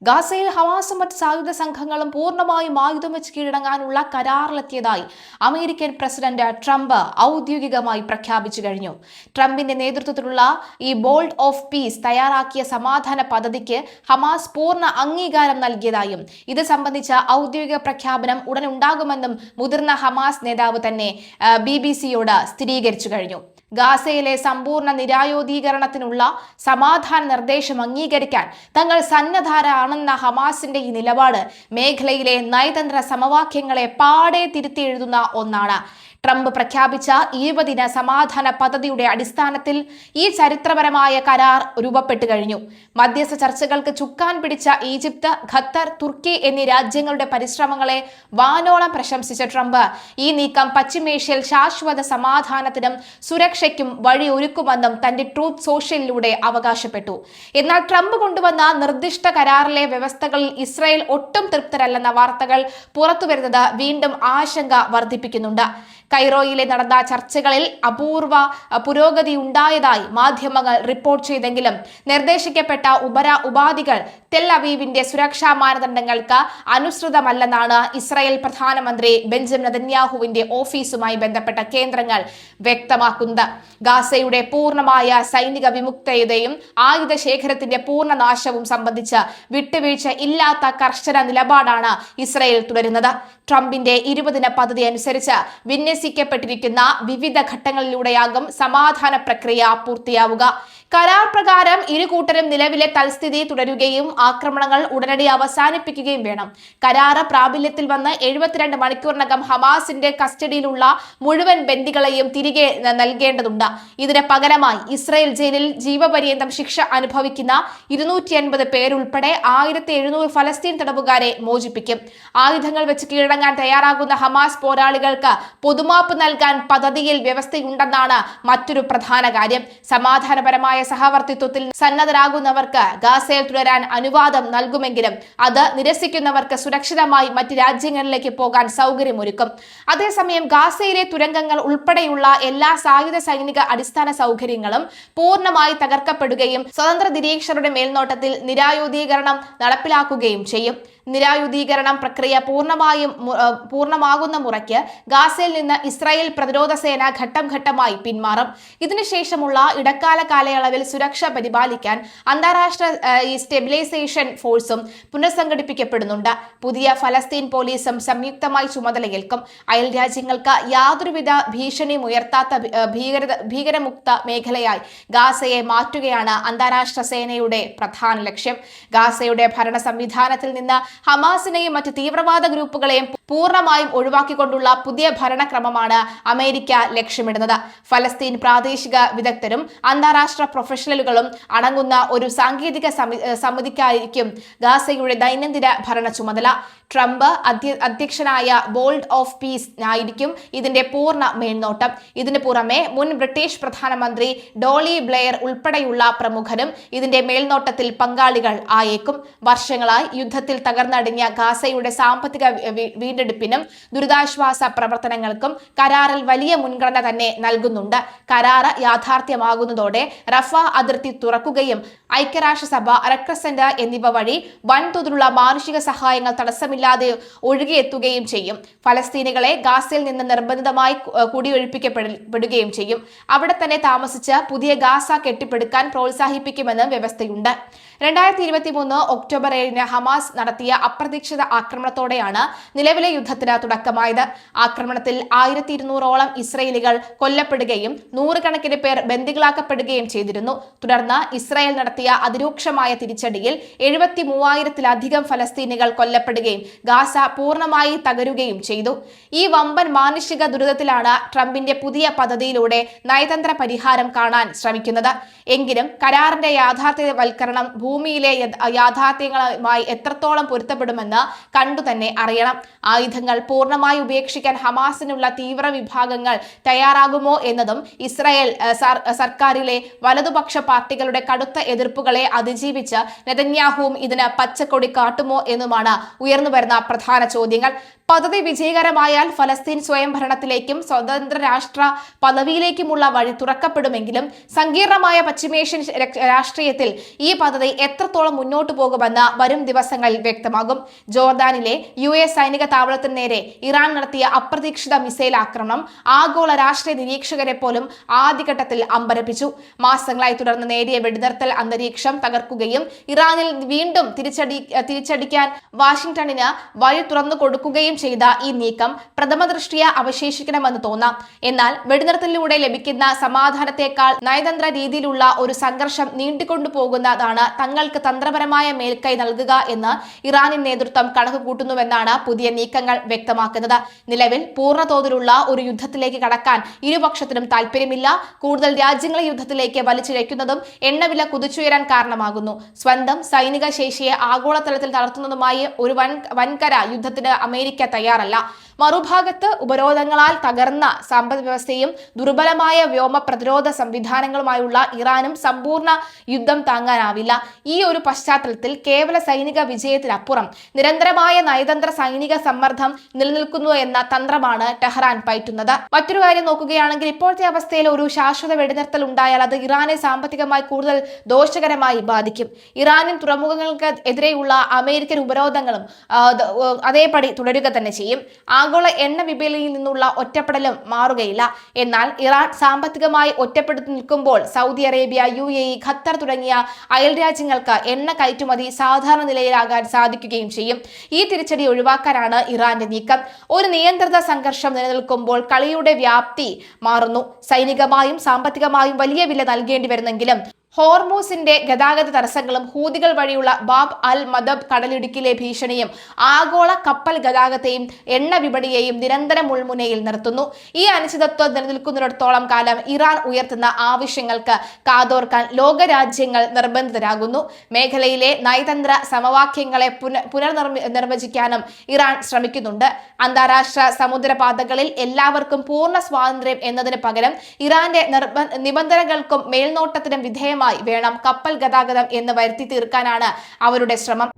ഗാസയിൽ ഹമാസും മറ്റ് സായുധ സംഘങ്ങളും പൂർണ്ണമായും ആയുധം വെച്ച് കീഴടങ്ങാനുള്ള കരാറിലെത്തിയതായി അമേരിക്കൻ പ്രസിഡന്റ് ട്രംപ് ഔദ്യോഗികമായി പ്രഖ്യാപിച്ചു കഴിഞ്ഞു. ട്രംപിന്റെ നേതൃത്വത്തിലുള്ള ഈ ബോൾഡ് ഓഫ് പീസ് തയ്യാറാക്കിയ സമാധാന പദ്ധതിക്ക് ഹമാസ് പൂർണ്ണ അംഗീകാരം നൽകിയതായും ഇത് സംബന്ധിച്ച ഔദ്യോഗിക പ്രഖ്യാപനം ഉടൻ ഉണ്ടാകുമെന്നും മുതിർന്ന ഹമാസ് നേതാവ് തന്നെ BBC-യോട് സ്ഥിരീകരിച്ചു കഴിഞ്ഞു. ഗാസയിലെ സമ്പൂർണ്ണ നിരായുധീകരണത്തിനുള്ള സമാധാന നിർദ്ദേശം അംഗീകരിക്കാൻ തങ്ങൾ സന്നദ്ധരാണെന്ന ഹമാസിന്റെ ഈ നിലപാട് മേഖലയിലെ നയതന്ത്ര സമവാക്യങ്ങളെ പാടെ തിരുത്തി എഴുതുന്ന ഒന്നാണ്. ട്രംപ് പ്രഖ്യാപിച്ച 20 ദിന സമാധാന പദ്ധതിയുടെ അടിസ്ഥാനത്തിൽ ഈ ചരിത്രപരമായ കരാർ രൂപപ്പെട്ടു കഴിഞ്ഞു. മധ്യസ്ഥ ചർച്ചകൾക്ക് ചുക്കാൻ പിടിച്ച ഈജിപ്ത്, ഖത്തർ, തുർക്കി എന്നീ രാജ്യങ്ങളുടെ പരിശ്രമങ്ങളെ വാനോളം പ്രശംസിച്ച ട്രംപ് ഈ നീക്കം പശ്ചിമേഷ്യയിൽ ശാശ്വത സമാധാനത്തിനും സുരക്ഷയ്ക്കും വഴിയൊരുക്കുമെന്നും തന്റെ ട്രൂത്ത് സോഷ്യലിലൂടെ അവകാശപ്പെട്ടു. എന്നാൽ ട്രംപ് കൊണ്ടുവന്ന നിർദ്ദിഷ്ട കരാറിലെ വ്യവസ്ഥകളിൽ ഇസ്രായേൽ ഒട്ടും തൃപ്തരല്ലെന്ന വാർത്തകൾ പുറത്തുവരുന്നത് വീണ്ടും ആശങ്ക വർദ്ധിപ്പിക്കുന്നുണ്ട്. കൈറോയിലെ നടന്ന ചർച്ചകളിൽ അപൂർവ പുരോഗതി ഉണ്ടായതായി മാധ്യമങ്ങൾ റിപ്പോർട്ട് ചെയ്തെങ്കിലും നിർദ്ദേശിക്കപ്പെട്ട ഉപാധികൾ ടെൽ അവീവിന്റെ സുരക്ഷാ മാനദണ്ഡങ്ങൾക്ക് അനുസൃതമല്ലെന്നാണ് ഇസ്രായേൽ പ്രധാനമന്ത്രി ബെഞ്ചമിൻ നെതന്യാഹുവിന്റെ ഓഫീസുമായി ബന്ധപ്പെട്ട കേന്ദ്രങ്ങൾ വ്യക്തമാക്കുന്നത്. ഗാസയുടെ പൂർണ്ണമായ സൈനിക വിമുക്തതയും ആയുധ ശേഖരത്തിന്റെ പൂർണ്ണ നാശവും സംബന്ധിച്ച് വിട്ടുവീഴ്ച ഇല്ലാത്ത കർശന നിലപാടാണ് ഇസ്രായേൽ തുടരുന്നത്. ട്രംപിന്റെ 20 ദിന പദ്ധതി അനുസരിച്ച് വിന്യസിക്കപ്പെട്ടിരിക്കുന്ന വിവിധ ഘട്ടങ്ങളിലൂടെയാകും സമാധാന പ്രക്രിയ പൂർത്തിയാവുക. കരാർ പ്രകാരം ഇരു കൂട്ടരും നിലവിലെ തൽസ്ഥിതി തുടരുകയും ആക്രമണങ്ങൾ ഉടനടി അവസാനിപ്പിക്കുകയും വേണം. കരാറ് പ്രാബല്യത്തിൽ വന്ന് 72 മണിക്കൂറിനകം ഹമാസിന്റെ കസ്റ്റഡിയിലുള്ള മുഴുവൻ ബന്ദികളെയും തിരികെ നൽകേണ്ടതുണ്ട്. ഇതിന് പകരമായി ഇസ്രായേൽ ജയിലിൽ ജീവപര്യന്തം ശിക്ഷ അനുഭവിക്കുന്ന 250 പേരുൾപ്പെടെ 1700 ഫലസ്തീൻ തടവുകാരെ മോചിപ്പിക്കും. ആയുധങ്ങൾ വെച്ച് കീഴടങ്ങാൻ തയ്യാറാകുന്ന ഹമാസ് പോരാളികൾക്ക് പൊതുമാപ്പ് നൽകാൻ പദ്ധതിയിൽ വ്യവസ്ഥയുണ്ടെന്നാണ് മറ്റൊരു പ്രധാന കാര്യം. സമാധാനപരമായ സഹവർത്തിത്വത്തിൽ സന്നദ്ധരാകുന്നവർക്ക് ഗാസയിൽ തുടരാൻ അനുവാദം നൽകുമെങ്കിലും അത് നിരസിക്കുന്നവർക്ക് സുരക്ഷിതമായി മറ്റ് രാജ്യങ്ങളിലേക്ക് പോകാൻ സൗകര്യമൊരുക്കും. അതേസമയം ഗാസയിലെ തുരങ്കങ്ങൾ ഉൾപ്പെടെയുള്ള എല്ലാ സായുധ സൈനിക അടിസ്ഥാന സൗകര്യങ്ങളും പൂർണ്ണമായി തകർക്കപ്പെടുകയും സ്വതന്ത്ര നിരീക്ഷകരുടെ മേൽനോട്ടത്തിൽ നിരായുധീകരണം നടപ്പിലാക്കുകയും ചെയ്യും. നിരായുധീകരണം പ്രക്രിയ പൂർണ്ണമാകുന്ന മുറയ്ക്ക് ഗാസയിൽ നിന്ന് ഇസ്രായേൽ പ്രതിരോധ സേന ഘട്ടം ഘട്ടമായി പിന്മാറും. ഇതിനുശേഷമുള്ള ഇടക്കാല കാലയളവിൽ സുരക്ഷ പരിപാലിക്കാൻ അന്താരാഷ്ട്ര സ്റ്റെബിലൈസേഷൻ ഫോഴ്സും പുനഃസംഘടിപ്പിക്കപ്പെടുന്നുണ്ട്. പുതിയ ഫലസ്തീൻ പോലീസും സംയുക്തമായി ചുമതലയേൽക്കും. അയൽ രാജ്യങ്ങൾക്ക് യാതൊരുവിധ ഭീഷണിയും ഉയർത്താത്ത ഭീകരമുക്ത മേഖലയായി ഗാസയെ മാറ്റുകയാണ് അന്താരാഷ്ട്ര സേനയുടെ പ്രധാന ലക്ഷ്യം. ഗാസയുടെ ഭരണ സംവിധാനത്തിൽ നിന്ന് ഹമാസിനെയും മറ്റ് തീവ്രവാദ ഗ്രൂപ്പുകളെയും പൂർണ്ണമായും ഒഴിവാക്കിക്കൊണ്ടുള്ള പുതിയ ഭരണക്രമമാണ് അമേരിക്ക ലക്ഷ്യമിടുന്നത്. ഫലസ്തീൻ പ്രാദേശിക വിദഗ്ധരും അന്താരാഷ്ട്ര പ്രൊഫഷണലുകളും അടങ്ങുന്ന ഒരു സാങ്കേതിക സമിതിക്കായിരിക്കും ഗാസയുടെ ദൈനംദിന ഭരണ ചുമതല. ട്രംപ് അധ്യക്ഷനായ ബോൾഡ് ഓഫ് പീസ് ആയിരിക്കും ഇതിന്റെ പൂർണ്ണ മേൽനോട്ടം. ഇതിനു പുറമെ മുൻ ബ്രിട്ടീഷ് പ്രധാനമന്ത്രി ഡോളി ബ്ലെയർ ഉൾപ്പെടെയുള്ള പ്രമുഖരും ഇതിന്റെ മേൽനോട്ടത്തിൽ പങ്കാളികൾ ആയേക്കും. വർഷങ്ങളായി യുദ്ധത്തിൽ തകർന്നടിഞ്ഞ ഗാസയുടെ സാമ്പത്തിക വീണ്ടെടുപ്പിനും ദുരിതാശ്വാസ പ്രവർത്തനങ്ങൾക്കും കരാറിൽ വലിയ മുൻഗണന തന്നെ നൽകുന്നുണ്ട്. കരാറ് യാഥാർത്ഥ്യമാകുന്നതോടെ റഫ അതിർത്തി തുറക്കുകയും ഐക്യരാഷ്ട്രസഭ, റെഡ് ക്രസന്റ് എന്നിവ വഴി വൻതോതിലുള്ള മാനുഷിക സഹായങ്ങൾ തടസ്സമില്ലാതെ ഒഴുകിയെത്തുകയും ചെയ്യും. ഫലസ്തീനികളെ ഗാസയിൽ നിന്ന് നിർബന്ധിതമായി കുടിയൊഴിപ്പിക്കപ്പെടുകയും ചെയ്യും. അവിടെ തന്നെ താമസിച്ച് പുതിയ ഗാസ കെട്ടിപ്പടുക്കാൻ പ്രോത്സാഹിപ്പിക്കുമെന്ന് വ്യവസ്ഥയുണ്ട്. 2023 ഒക്ടോബർ 7 ഹമാസ് നടത്തിയ അപ്രതീക്ഷിത ആക്രമണത്തോടെയാണ് നിലവിലെ യുദ്ധത്തിന് തുടക്കമായത്. ആക്രമണത്തിൽ 1200ഓളം ഇസ്രായേലികൾ കൊല്ലപ്പെടുകയും 100 കണക്കിന് പേർ ബന്ദികളാക്കപ്പെടുകയും ചെയ്തിരുന്നു. തുടർന്ന് ഇസ്രായേൽ നടത്തിയ അതിരൂക്ഷമായ തിരിച്ചടിയിൽ 73,000-ലധികം ഫലസ്തീനികൾ കൊല്ലപ്പെടുകയും ഗാസ പൂർണ്ണമായി തകരുകയും ചെയ്തു. ഈ വമ്പൻ മാനുഷിക ദുരിതത്തിലാണ് ട്രംപിന്റെ പുതിയ പദ്ധതിയിലൂടെ നയതന്ത്ര പരിഹാരം കാണാൻ ശ്രമിക്കുന്നത്. എങ്കിലും കരാറിന്റെ യാഥാർത്ഥ്യവൽക്കരണം ഭൂമിയിലെ യാഥാർത്ഥ്യങ്ങളുമായി എത്രത്തോളം പൊരുത്തപ്പെടുമെന്ന് കണ്ടുതന്നെ അറിയണം. ആയുധങ്ങൾ പൂർണ്ണമായി ഉപേക്ഷിക്കാൻ ഹമാസിനുള്ള തീവ്ര വിഭാഗങ്ങൾ തയ്യാറാകുമോ എന്നതും ഇസ്രായേൽ സർക്കാരിലെ വലതുപക്ഷ പാർട്ടികളുടെ കടുത്ത എതിർപ്പുകളെ അതിജീവിച്ച് നെതന്യാഹുവും ഇതിന് പച്ചക്കൊടി കാട്ടുമോ എന്നുമാണ് ഉയർന്നുവരുന്ന പ്രധാന ചോദ്യങ്ങൾ. പദ്ധതി വിജയകരമായാൽ ഫലസ്തീൻ സ്വയംഭരണത്തിലേക്കും സ്വതന്ത്ര രാഷ്ട്ര പദവിയിലേക്കുമുള്ള വഴി തുറക്കപ്പെടുമെങ്കിലും സങ്കീർണമായ പശ്ചിമേഷ്യൻ രാഷ്ട്രീയത്തിൽ ഈ പദ്ധതി എത്രത്തോളം മുന്നോട്ടു പോകുമെന്ന് വരും ദിവസങ്ങളിൽ വ്യക്തമാകും. ജോർദാനിലെ US സൈനിക താവളത്തിന് നേരെ ഇറാൻ നടത്തിയ അപ്രതീക്ഷിത മിസൈൽ ആക്രമണം ആഗോള രാഷ്ട്രീയ നിരീക്ഷകരെ പോലും ആദ്യഘട്ടത്തിൽ അമ്പരപ്പിച്ചു. മാസങ്ങളായി തുടർന്ന് നേടിയ വെടിനിർത്തൽ അന്തരീക്ഷം തകർക്കുകയും ഇറാനിൽ വീണ്ടും തിരിച്ചടിക്കാൻ വാഷിംഗ്ടണിന് വഴി തുറന്നു കൊടുക്കുകയും ചെയ്ത ഈ നീക്കം പ്രഥമ ദൃഷ്ടിയ അവശേഷിക്കണമെന്ന് തോന്നാം. എന്നാൽ വെടിനിർത്തലിലൂടെ ലഭിക്കുന്ന സമാധാനത്തെക്കാൾ നയതന്ത്ര രീതിയിലുള്ള ഒരു സംഘർഷം നീണ്ടിക്കൊണ്ടു പോകുന്നതാണ് തങ്ങൾക്ക് തന്ത്രപരമായ മേൽക്കൈ നൽകുക എന്ന് ഇറാനിൻ നേതൃത്വം കണക്ക് കൂട്ടുന്നുവെന്നാണ് പുതിയ നീക്കങ്ങൾ വ്യക്തമാക്കുന്നത്. നിലവിൽ പൂർണ്ണ തോതിലുള്ള ഒരു യുദ്ധത്തിലേക്ക് കടക്കാൻ ഇരുപക്ഷത്തിനും താല്പര്യമില്ല. കൂടുതൽ രാജ്യങ്ങളെ യുദ്ധത്തിലേക്ക് വലിച്ചിഴയ്ക്കുന്നതും എണ്ണവില കുതിച്ചുയരാൻ കാരണമാകുന്നു. സ്വന്തം സൈനിക ശേഷിയെ ആഗോളതലത്തിൽ നടത്തുന്നതുമായി ഒരു വൻകര യുദ്ധത്തിന് അമേരിക്ക തയ്യാറല്ല. മറുഭാഗത്ത് ഉപരോധങ്ങളാൽ തകർന്ന സമ്പദ് വ്യവസ്ഥയും ദുർബലമായ വ്യോമ പ്രതിരോധ സംവിധാനങ്ങളുമായുള്ള ഇറാനും സമ്പൂർണ്ണ യുദ്ധം താങ്ങാനാവില്ല. ഈ ഒരു പശ്ചാത്തലത്തിൽ കേവല സൈനിക വിജയത്തിനപ്പുറം നിരന്തരമായ നയതന്ത്ര സൈനിക സമ്മർദ്ദം നിലനിൽക്കുന്നു എന്ന തന്ത്രമാണ് ടെഹ്റാൻ പയറ്റുന്നത്. മറ്റൊരു കാര്യം നോക്കുകയാണെങ്കിൽ ഇപ്പോഴത്തെ അവസ്ഥയിൽ ഒരു ശാശ്വത വെടിനിർത്തൽ ഉണ്ടായാൽ അത് ഇറാനെ സാമ്പത്തികമായി കൂടുതൽ ദോഷകരമായി ബാധിക്കും. ഇറാനിൻ തുറമുഖങ്ങൾക്ക് എതിരെയുള്ള അമേരിക്കൻ ഉപരോധങ്ങളും അതേപടി തുടരുക തന്നെ ചെയ്യും. ആഗോള എണ്ണ വിപണിയിൽ നിന്നുള്ള ഒറ്റപ്പെടലും മാറുകയില്ല. എന്നാൽ ഇറാൻ സാമ്പത്തികമായി ഒറ്റപ്പെടുത്തി നിൽക്കുമ്പോൾ സൗദി അറേബ്യ, UAE, ഖത്തർ തുടങ്ങിയ അയൽ രാജ്യങ്ങൾക്ക് എണ്ണ കയറ്റുമതി സാധാരണ നിലയിലാകാൻ സാധിക്കുകയും ചെയ്യും. ഈ തിരിച്ചടി ഒഴിവാക്കാനാണ് ഇറാന്റെ നീക്കം. ഒരു നിയന്ത്രിത സംഘർഷം നിലനിൽക്കുമ്പോൾ കളിയുടെ വ്യാപ്തി മാറുന്നു. സൈനികമായും സാമ്പത്തികമായും വലിയ വില നൽകേണ്ടി വരുന്നെങ്കിലും ഹോർമൂസിന്റെ ഗതാഗത തടസ്സങ്ങളും ഹൂതികൾ വഴിയുള്ള ബാബ് അൽ മദബ് കടലിടുക്കിലെ ഭീഷണിയും ആഗോള കപ്പൽ ഗതാഗതത്തെയും എണ്ണ വിപണിയെയും നിരന്തരം മുൾമുനയിൽ നിർത്തുന്നു. ഈ അനിശ്ചിതത്വം നിലനിൽക്കുന്നിടത്തോളം കാലം ഇറാൻ ഉയർത്തുന്ന ആവശ്യങ്ങൾക്ക് കാതോർക്കാൻ ലോകരാജ്യങ്ങൾ നിർബന്ധിതരാകുന്നു. മേഖലയിലെ നയതന്ത്ര സമവാക്യങ്ങളെ പുനർനിർവചിക്കാനും ഇറാൻ ശ്രമിക്കുന്നുണ്ട്. അന്താരാഷ്ട്ര സമുദ്രപാതകളിൽ എല്ലാവർക്കും പൂർണ്ണ സ്വാതന്ത്ര്യം എന്നതിന് പകരം ഇറാന്റെ നിബന്ധനകൾക്കും മേൽനോട്ടത്തിനും വിധേയമായി വേണം കപ്പൽ ഗതാഗതം എന്ന് വരുത്തി തീർക്കാനാണ് അവരുടെ ശ്രമം.